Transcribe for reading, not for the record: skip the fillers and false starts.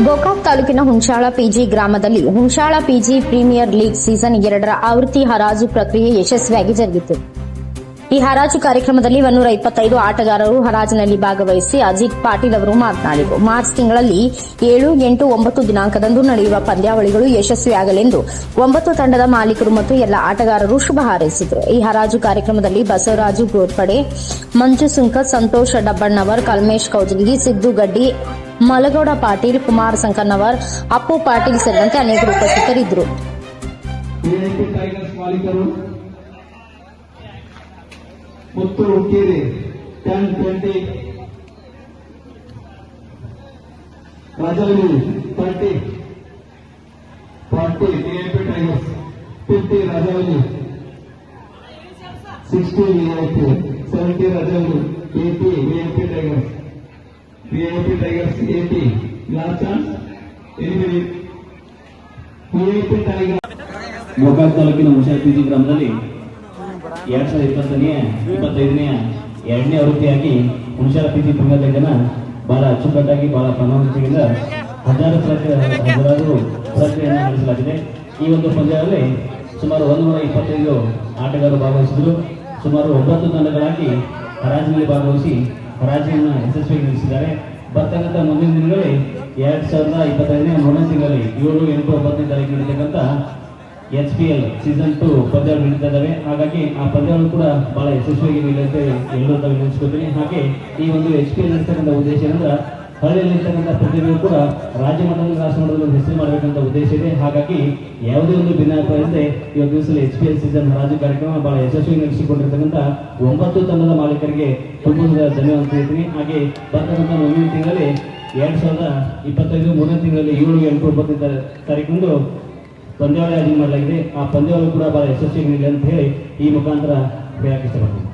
ಗೋಕಾಕ್ ತಾಲೂಕಿನ ಹುಣಸಾಳ ಪಿಜಿ ಗ್ರಾಮದಲ್ಲಿ Hunasala PG premier league season 2ರ ಆವೃತ್ತಿ ಹರಾಜು ಪ್ರಕ್ರಿಯೆ ಯಶಸ್ವಿಯಾಗಿ ಜರುಗಿತು. ಈ ಹರಾಜು ಕಾರ್ಯಕ್ರಮದಲ್ಲಿ 125 ಆಟಗಾರರು ಹರಾಜಿನಲ್ಲಿ ಭಾಗವಹಿಸಿ ಅಜಿತ್ ಪಾಟೀಲ್ ಅವರು ಮಾತನಾಡಿದರು. ಮಾರ್ಚ್ ತಿಂಗಳಲ್ಲಿ 7, 8, 9 ದಿನಾಂಕದಂದು ನಡೆಯುವ ಪಂದ್ಯಾವಳಿಗಳು ಯಶಸ್ವಿಯಾಗಲೆಂದು 9 ತಂಡದ ಮಾಲೀಕರು ಮತ್ತು ಎಲ್ಲ ಆಟಗಾರರು ಶುಭ ಹಾರೈಸಿದರು. ಈ ಹರಾಜು ಕಾರ್ಯಕ್ರಮದಲ್ಲಿ ಬಸವರಾಜು ಗೋರ್ಪಡೆ, ಮಂಜು ಸುಂಕತ್, ಸಂತೋಷ್ ಡಬ್ಬಣ್ಣವರ್, ಕಲ್ಮೇಶ್ ಕೌಜಲಗಿ, ಸಿದ್ದು ಗಡ್ಡಿ, ಮಲಗೌಡ ಪಾಟೀಲ್, ಕುಮಾರ್ ಸಂಕನ್ನವರ್, ಅಪ್ಪು ಪಾಟೀಲ್ ಸೇರಿದಂತೆ ಅನೇಕರು ಉಪಸ್ಥಿತರಿದ್ದರು. ಮುತ್ತು Hukkeri 10-20, Rajavali 30, 40 VIP Tigers, 50 Rajavali, 60 VIP, 70 Rajavali, 80 VIP Tigers, VIP Tigers 80. Last chance, anybody? VIP Tigers. Gokak ತಾಲೂಕಿನ ಹುಣಸಾಳ ಪಿಜಿ ಗ್ರಾಮದಲ್ಲಿ 2025ನೇ ಎರಡನೇ ಆವೃತ್ತಿಯಾಗಿ ಹುಣಸಾಳ ಪಿಜಿ ಪ್ರೀಮಿಯರ್ ಲೀಗ್ ಅನ್ನು ಬಹಳ ಅಚ್ಚುಕಟ್ಟಾಗಿ ಬಹಳ ಪ್ರಣಾಳಿಕೆಯಿಂದ ಹಜಾರು ಪ್ರಕ್ರಿಯೆಯನ್ನು ನಡೆಸಲಾಗಿದೆ. ಈ ಒಂದು ಪಂದ್ಯದಲ್ಲಿ ಸುಮಾರು 125 ಆಟಗಾರರು ಭಾಗವಹಿಸಿದರು. ಸುಮಾರು 9 ತಂಡಗಳಾಗಿ ಹರಾಜಿನಲ್ಲಿ ಭಾಗವಹಿಸಿ ಹರಾಜಿಯನ್ನು ಯಶಸ್ವಿಯಾಗಿ ನಡೆಸಿದ್ದಾರೆ. ಬರ್ತಕ್ಕಂಥ ಮುಂದಿನ ದಿನಗಳಲ್ಲಿ 2025ನೇ ಮೊದಲನೇ ತಿಂಗಳಲ್ಲಿ 7, 8, 9ನೇ ತಾರೀಕು ನಡೀತಕ್ಕಂಥ HPL ಸೀಸನ್ 2 ಪಂದ್ಯಗಳು ನಡೀತಾ ಇದ್ದಾವೆ. ಹಾಗಾಗಿ ಆ ಪಂದ್ಯಗಳು ಕೂಡ ಬಹಳ ಯಶಸ್ವಿಯಾಗಿ ನಿಲ್ಲುತ್ತೆ ಎಲ್ಲರೂ ತಾವು ನೆನೆಸ್ಕೊತೀನಿ. ಹಾಗೆ ಈ ಒಂದು HPL ನಡೆಸ್ತಕ್ಕಂಥ ಉದ್ದೇಶ ಏನಂದ್ರೆ ಹಳ್ಳಿಯಲ್ಲಿರ್ತಕ್ಕಂಥ ಪ್ರತಿಭೆಗಳು ಕೂಡ ರಾಜ್ಯ ಮಟ್ಟದಲ್ಲಿ ರಾಷ್ಟ್ರ ಮಟ್ಟದಲ್ಲಿ ಹೆಸರು ಮಾಡಬೇಕಂತ ಉದ್ದೇಶ ಇದೆ. ಹಾಗಾಗಿ ಯಾವುದೇ ಒಂದು ಭಿನ್ನಾಭಿಪ್ರಾಯದಂತೆ ಇವತ್ತು ದಿವಸದಲ್ಲಿ HPL ಸೀಸನ್ ಹರಾಜು ಕಾರ್ಯಕ್ರಮ ಬಹಳ ಯಶಸ್ವಿಯಾಗಿ ನಡೆಸಿಕೊಂಡಿರ್ತಕ್ಕಂಥ 9 ತಂಡದ ಮಾಲೀಕರಿಗೆ ತುಂಬ ಧನ್ಯವಾದ ಹೇಳ್ತೀನಿ. ಹಾಗೆ ಬರ್ತಕ್ಕಂಥ ಮುಂದಿನ ತಿಂಗಳಲ್ಲಿ 2025 ಮೂರನೇ ತಿಂಗಳಲ್ಲಿ 7, 8, 9ನೇ ತಾರೀಕಂದು ಪಂದ್ಯಾವಳಿ ಆಯೋಜನೆ ಮಾಡಲಾಗಿದೆ. ಆ ಪಂದ್ಯಾವಳಿ ಕೂಡ ಬಹಳ ಯಶಸ್ವಿಯಾಗಿ ಅಂತ ಹೇಳಿ ಈ ಮುಖಾಂತರ ಹೇಳಕ್ಕೆ ಇಷ್ಟಪಡ್ತೀನಿ.